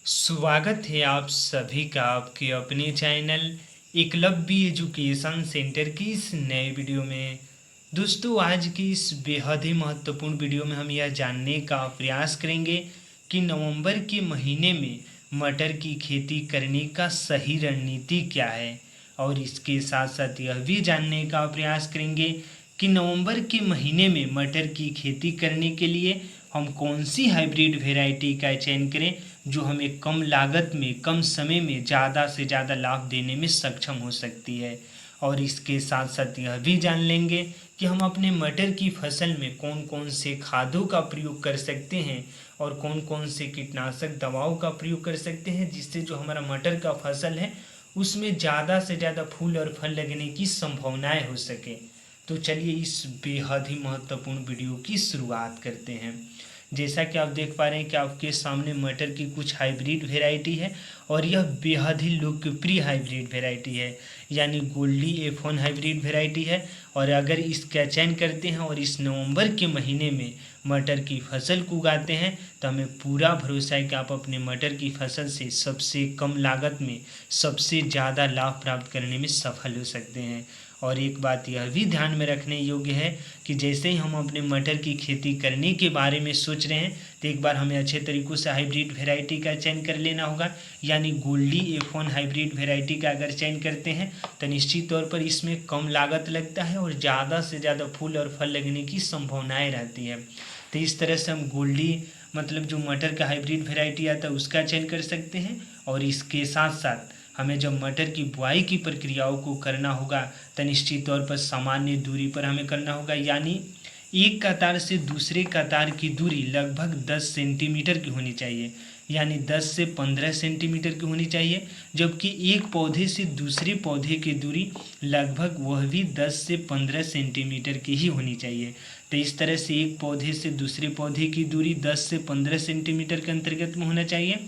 स्वागत है आप सभी का आपके अपने चैनल एकलव्य एजुकेशन सेंटर की इस नए वीडियो में। दोस्तों, आज की इस बेहद ही महत्वपूर्ण वीडियो में हम यह जानने का प्रयास करेंगे कि नवंबर के महीने में मटर की खेती करने का सही रणनीति क्या है, और इसके साथ साथ यह भी जानने का प्रयास करेंगे कि नवंबर के महीने में मटर की खेती करने के लिए हम कौन सी हाइब्रिड वेराइटी का चयन करें जो हमें कम लागत में कम समय में ज़्यादा से ज़्यादा लाभ देने में सक्षम हो सकती है। और इसके साथ साथ यह भी जान लेंगे कि हम अपने मटर की फसल में कौन कौन से खादों का प्रयोग कर सकते हैं और कौन कौन से कीटनाशक दवाओं का प्रयोग कर सकते हैं, जिससे जो हमारा मटर का फसल है उसमें ज़्यादा से ज़्यादा फूल और फल लगने की संभावनाएं हो सके। तो चलिए इस बेहद ही महत्वपूर्ण वीडियो की शुरुआत करते हैं। जैसा कि आप देख पा रहे हैं कि आपके सामने मटर की कुछ हाइब्रिड वेराइटी है, और यह बेहद ही लोकप्रिय हाइब्रिड वेराइटी है, यानी गोल्डी F1 हाइब्रिड वेराइटी है। और अगर इसका चयन करते हैं और इस नवंबर के महीने में मटर की फसल को उगाते हैं तो हमें पूरा भरोसा है कि आप अपने मटर की फसल से सबसे कम लागत में सबसे ज़्यादा लाभ प्राप्त करने में सफल हो सकते हैं। और एक बात यह भी ध्यान में रखने योग्य है कि जैसे ही हम अपने मटर की खेती करने के बारे में सोच रहे हैं तो एक बार हमें अच्छे तरीक़ों से हाइब्रिड वेराइटी का चयन कर लेना होगा। यानी गोल्डी F1 हाइब्रिड वेराइटी का अगर चयन करते हैं तो निश्चित तौर पर इसमें कम लागत लगता है और ज़्यादा से ज़्यादा फूल और फल लगने की संभावनाएँ रहती है। तो इस तरह से हम गोल्डी मतलब जो मटर का हाइब्रिड वेराइटी आता है उसका चयन कर सकते हैं। और इसके साथ साथ हमें जब मटर की बुआई की प्रक्रियाओं को करना होगा तो निश्चित तौर पर सामान्य दूरी पर हमें करना होगा, यानी एक कतार से दूसरे कतार की दूरी लगभग 10 सेंटीमीटर की होनी चाहिए, यानी 10 से 15 सेंटीमीटर की होनी चाहिए। जबकि एक पौधे से दूसरे पौधे की दूरी लगभग वह भी 10 से 15 सेंटीमीटर की ही होनी चाहिए। तो इस तरह से एक पौधे से दूसरे पौधे की दूरी 10 से 15 सेंटीमीटर के अंतर्गत में होना चाहिए,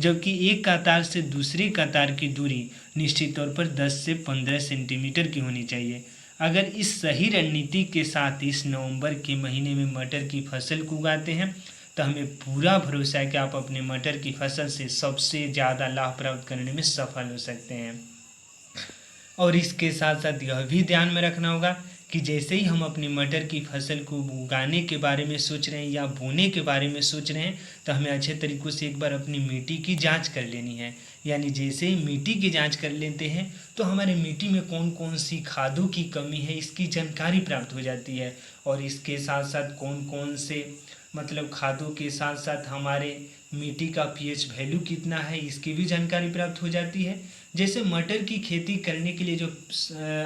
जबकि एक कतार से दूसरी कतार की दूरी निश्चित तौर पर 10 से 15 सेंटीमीटर की होनी चाहिए। अगर इस सही रणनीति के साथ इस नवंबर के महीने में मटर की फसल को उगाते हैं तो हमें पूरा भरोसा है कि आप अपने मटर की फसल से सबसे ज़्यादा लाभ प्राप्त करने में सफल हो सकते हैं। और इसके साथ साथ यह भी ध्यान में रखना होगा कि जैसे ही हम अपनी मटर की फसल को उगाने के बारे में सोच रहे हैं या बोने के बारे में सोच रहे हैं तो हमें अच्छे तरीक़ों से एक बार अपनी मिट्टी की जांच कर लेनी है। यानी जैसे ही मिट्टी की जांच कर लेते हैं तो हमारे मिट्टी में कौन कौन सी खादों की कमी है इसकी जानकारी प्राप्त हो जाती है। और इसके साथ साथ कौन कौन से मतलब खादों के साथ साथ हमारे मिट्टी का पीएच वैल्यू कितना है इसकी भी जानकारी प्राप्त हो जाती है। जैसे मटर की खेती करने के लिए जो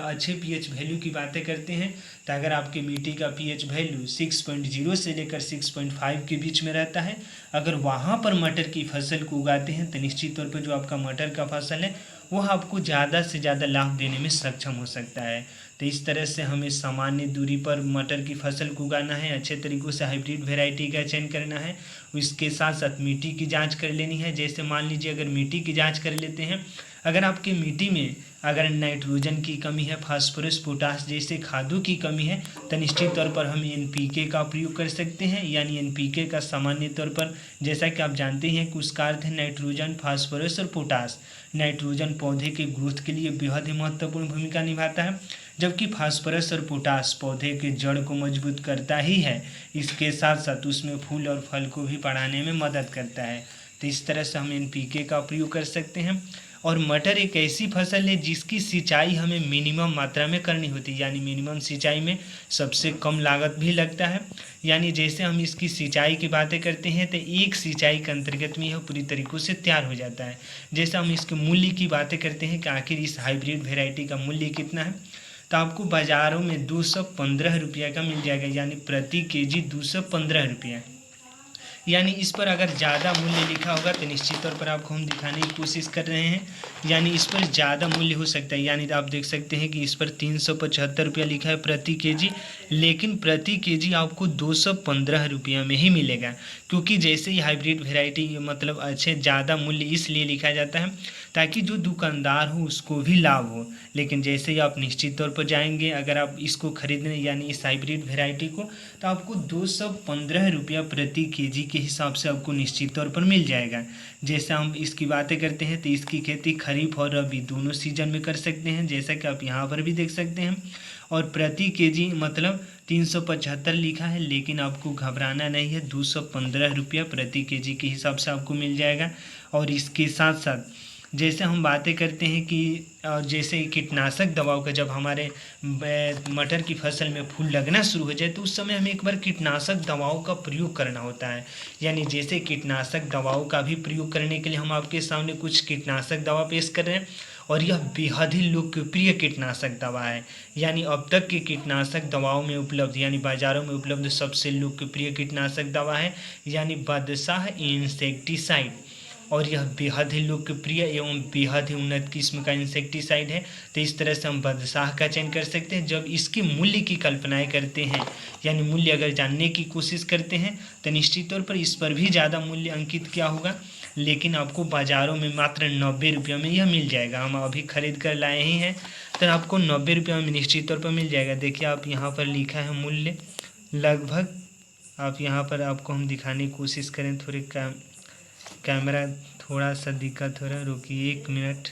अच्छे पीएच वैल्यू की बातें करते हैं तो अगर आपके मिट्टी का पीएच वैल्यू 6.0 से लेकर 6.5 के बीच में रहता है, अगर वहाँ पर मटर की फसल को उगाते हैं तो निश्चित तौर पर जो आपका मटर का फसल है वह आपको ज़्यादा से ज़्यादा लाभ देने में सक्षम हो सकता है। तो इस तरह से हमें सामान्य दूरी पर मटर की फसल को उगाना है, अच्छे तरीक़ों से हाइब्रिड वेराइटी का चयन करना है, इसके साथ साथ मिट्टी की जांच कर लेनी है। जैसे मान लीजिए अगर मिट्टी की जांच कर लेते हैं, अगर आपकी मिट्टी में अगर नाइट्रोजन की कमी है, फास्फोरस पोटास जैसे खादों की कमी है तो निश्चित तौर पर हम NPK का प्रयोग कर सकते हैं। यानी NPK का सामान्य तौर पर जैसा कि आप जानते हैं कि उसका अर्थ है नाइट्रोजन, फास्फोरस और पोटास। नाइट्रोजन पौधे के ग्रोथ के लिए बेहद ही महत्वपूर्ण भूमिका निभाता है, जबकि फास्फोरस और पोटास पौधे के जड़ को मजबूत करता ही है, इसके साथ साथ उसमें फूल और फल को भी बढ़ाने में मदद करता है। तो इस तरह से हम NPK का प्रयोग कर सकते हैं। और मटर एक ऐसी फसल है जिसकी सिंचाई हमें मिनिमम मात्रा में करनी होती है, यानी मिनिमम सिंचाई में सबसे कम लागत भी लगता है। यानी जैसे हम इसकी सिंचाई की बातें करते हैं तो एक सिंचाई के अंतर्गत में यह पूरी तरीक़ों से तैयार हो जाता है। जैसे हम इसके मूल्य की बातें करते हैं कि आखिर इस हाइब्रिड वेराइटी का मूल्य कितना है, तो आपको बाज़ारों में 215 रुपये का मिल जाएगा, यानी प्रति केजी 215 रुपये। यानी इस पर अगर ज़्यादा मूल्य लिखा होगा तो निश्चित तौर पर आपको हम दिखाने की कोशिश कर रहे हैं, यानी इस पर ज़्यादा मूल्य हो सकता है। यानी आप देख सकते हैं कि इस पर 375 रुपया लिखा है प्रति केजी, लेकिन प्रति केजी आपको 215 रुपया में ही मिलेगा। क्योंकि जैसे ही हाइब्रिड वेराइटी मतलब अच्छे ज़्यादा मूल्य इसलिए लिखा जाता है ताकि जो दुकानदार हो उसको भी लाभ हो। लेकिन जैसे ही आप निश्चित तौर पर जाएंगे अगर आप इसको खरीदने यानी इस हाइब्रिड वेराइटी को, तो आपको 215 रुपया प्रति केजी के हिसाब से आपको निश्चित तौर पर मिल जाएगा। जैसे हम इसकी बातें करते हैं तो इसकी खेती खरीफ और रबी दोनों सीजन में कर सकते हैं, जैसा कि आप यहाँ पर भी देख सकते हैं। और प्रति केजी मतलब 375 लिखा है, लेकिन आपको घबराना नहीं है, 215 रुपया प्रति केजी के हिसाब से आपको मिल जाएगा। और इसके साथ साथ जैसे हम बातें करते हैं कि जैसे कीटनाशक दवाओं का जब हमारे मटर की फसल में फूल लगना शुरू हो जाए तो उस समय हमें एक बार कीटनाशक दवाओं का प्रयोग करना होता है। यानी जैसे कीटनाशक दवाओं का भी प्रयोग करने के लिए हम आपके सामने कुछ कीटनाशक दवा पेश कर रहे हैं, और यह बेहद ही लोकप्रिय कीटनाशक दवा है। यानी अब तक की कीटनाशक दवाओं में उपलब्ध यानी बाज़ारों में उपलब्ध सबसे लोकप्रिय कीटनाशक दवा है, यानी बादशाह इंसेक्टिसाइड। और यह बेहद ही लोकप्रिय एवं बेहद ही उन्नत किस्म का इंसेक्टिसाइड है। तो इस तरह से हम बादशाह का चयन कर सकते हैं। जब इसकी मूल्य की कल्पनाएं करते हैं, यानी मूल्य अगर जानने की कोशिश करते हैं, तो निश्चित तौर पर इस पर भी ज़्यादा मूल्य अंकित क्या होगा, लेकिन आपको बाज़ारों में मात्र 90 रुपये में यह मिल जाएगा। हम अभी ख़रीद कर लाए ही हैं, तो आपको 90 रुपये में निश्चित तौर पर मिल जाएगा। देखिए आप यहाँ पर लिखा है मूल्य लगभग, आप यहाँ पर आपको हम दिखाने की कोशिश करें, थोड़ी कैमरा थोड़ा सा दिक्कत हो रहा है, रुकिए 1 मिनट।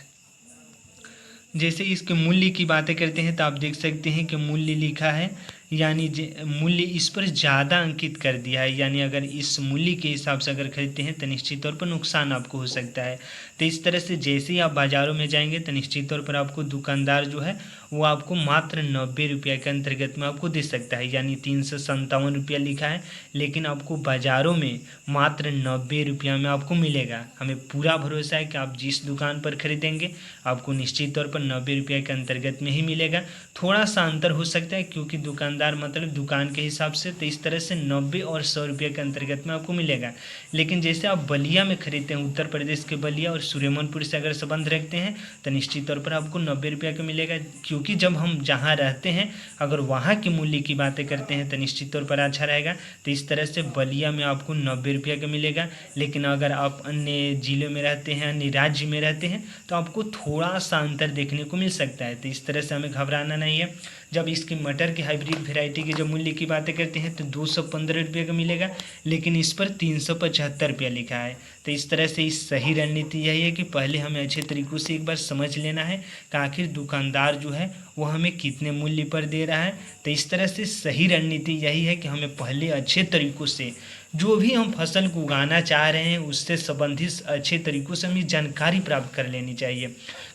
जैसे इसके मूल्य की बातें करते हैं तो आप देख सकते हैं कि मूल्य लिखा है, यानी मूल्य इस पर ज़्यादा अंकित कर दिया है। यानी अगर इस मूल्य के हिसाब से अगर खरीदते हैं तो निश्चित तौर पर नुकसान आपको हो सकता है। तो इस तरह से जैसे ही आप बाज़ारों में जाएंगे तो निश्चित तौर पर आपको दुकानदार जो है वो आपको मात्र 90 रुपये के अंतर्गत में आपको दे सकता है, यानी 357 रुपया लिखा है, लेकिन आपको बाज़ारों में मात्र 90 रुपया में आपको मिलेगा। हमें पूरा भरोसा है कि आप जिस दुकान पर खरीदेंगे आपको निश्चित तौर पर 90 रुपये के अंतर्गत में ही मिलेगा। थोड़ा सा अंतर हो सकता है क्योंकि दुकानदार मतलब दुकान के हिसाब से, तो इस तरह से 90 और 100 रुपये के अंतर्गत में आपको मिलेगा। लेकिन जैसे आप बलिया में खरीदते हैं, उत्तर प्रदेश के बलिया और सूर्यमनपुर से अगर संबंध रखते हैं तो निश्चित तौर पर आपको 90 रुपये का मिलेगा, क्योंकि जब हम जहाँ रहते हैं अगर वहाँ की मूल्य की बातें करते हैं तो निश्चित तौर पर अच्छा रहेगा। तो इस तरह से बलिया में आपको 90 रुपये का मिलेगा। लेकिन अगर आप अन्य ज़िलों में रहते हैं, अन्य राज्य में रहते हैं, तो आपको थोड़ा सा अंतर देखने को मिल सकता है। तो इस तरह से हमें घबराना नहीं है। जब इसकी मटर की हाइब्रिड वेराइटी के जब मूल्य की बातें करते हैं तो 215 रुपये का मिलेगा, लेकिन इस पर 375 रुपया लिखा है। तो इस तरह से इस सही रणनीति यही है कि पहले हमें अच्छे तरीक़ों से एक बार समझ लेना है कि आखिर दुकानदार जो है वो हमें कितने मूल्य पर दे रहा है। तो इस तरह से सही रणनीति यही है कि हमें पहले अच्छे तरीक़ों से जो भी हम फसल को उगाना चाह रहे हैं उससे संबंधित अच्छे तरीक़ों से हमें जानकारी प्राप्त कर लेनी चाहिए।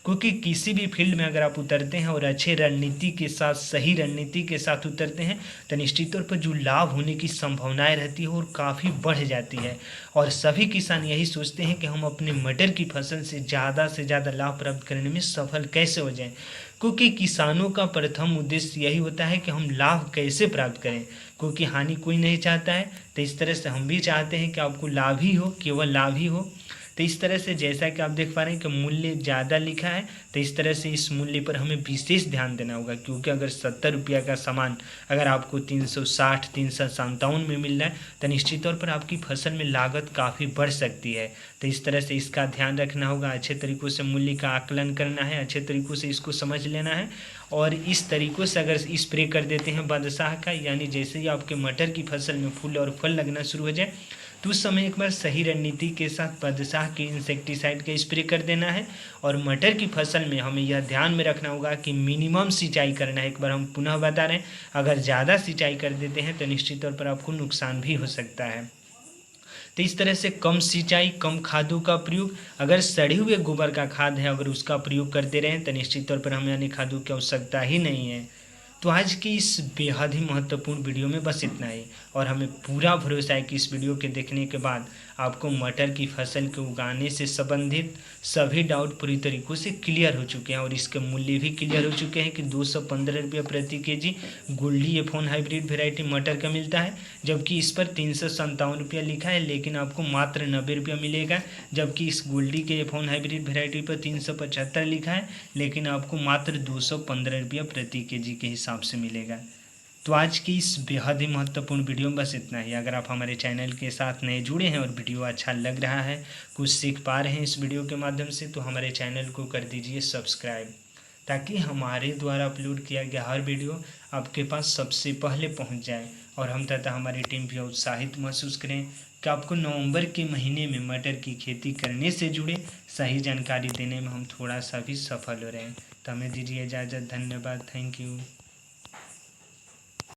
क्योंकि किसी भी फील्ड में अगर आप उतरते हैं और अच्छे रणनीति के साथ, सही रणनीति के साथ उतरते हैं तो निश्चित तौर पर जो लाभ होने की संभावनाएं रहती है और काफ़ी बढ़ जाती है। और सभी किसान यही सोचते हैं कि हम अपने मटर की फसल से ज़्यादा लाभ प्राप्त करने में सफल कैसे हो जाएं, क्योंकि किसानों का प्रथम उद्देश्य यही होता है कि हम लाभ कैसे प्राप्त करें, क्योंकि हानि कोई नहीं चाहता है। तो इस तरह से हम भी चाहते हैं कि आपको लाभ ही हो, केवल लाभ ही हो। तो इस तरह से जैसा कि आप देख पा रहे हैं कि मूल्य ज़्यादा लिखा है, तो इस तरह से इस मूल्य पर हमें विशेष ध्यान देना होगा, क्योंकि अगर 70 रुपया का सामान अगर आपको 360 357 में मिल रहा है तो निश्चित तौर पर आपकी फसल में लागत काफ़ी बढ़ सकती है। तो इस तरह से इसका ध्यान रखना होगा, अच्छे तरीक़ों से मूल्य का आकलन करना है, अच्छे तरीक़ों से इसको समझ लेना है। और इस तरीक़ों से अगर स्प्रे कर देते हैं बादशाह का, यानी जैसे ही आपके मटर की फसल में फूल और फल लगना शुरू हो जाए तो उस समय एक बार सही रणनीति के साथ बादशाह के इंसेक्टिसाइड का स्प्रे कर देना है। और मटर की फसल में हमें यह ध्यान में रखना होगा कि मिनिमम सिंचाई करना है। एक बार हम पुनः बता रहे हैं, अगर ज़्यादा सिंचाई कर देते हैं तो निश्चित तौर पर आपको नुकसान भी हो सकता है। तो इस तरह से कम सिंचाई, कम खादों का प्रयोग, अगर सड़े हुए गोबर का खाद है अगर उसका प्रयोग करते रहें तो निश्चित तौर पर हमें अन्य खादों की आवश्यकता ही नहीं है। तो आज की इस बेहद ही महत्वपूर्ण वीडियो में बस इतना ही, और हमें पूरा भरोसा है कि इस वीडियो के देखने के बाद आपको मटर की फसल के उगाने से संबंधित सभी डाउट पूरी तरीक़ों से क्लियर हो चुके हैं और इसके मूल्य भी क्लियर हो चुके हैं कि 215 रुपये प्रति KG Goldy F1 hybrid variety मटर का मिलता है, जबकि इस पर 357 रुपया लिखा है, लेकिन आपको मात्र 90 रुपया मिलेगा। जबकि इस गोल्डी के F1 हाइब्रिड वेराइटी पर 375 लिखा है, लेकिन आपको मात्र 215 रुपया प्रति केजी के हिसाब से मिलेगा। तो आज की इस बेहद ही महत्वपूर्ण वीडियो में बस इतना ही। अगर आप हमारे चैनल के साथ नए जुड़े हैं और वीडियो अच्छा लग रहा है, कुछ सीख पा रहे हैं इस वीडियो के माध्यम से, तो हमारे चैनल को कर दीजिए सब्सक्राइब, ताकि हमारे द्वारा अपलोड किया गया हर वीडियो आपके पास सबसे पहले पहुंच जाए और हम तथा हमारी टीम भी उत्साहित महसूस करें कि आपको नवंबर के महीने में मटर की खेती करने से जुड़े सही जानकारी देने में हम थोड़ा सा भी सफल हो रहे हैं। तो हमें दीजिए इजाज़त। धन्यवाद। Thank you.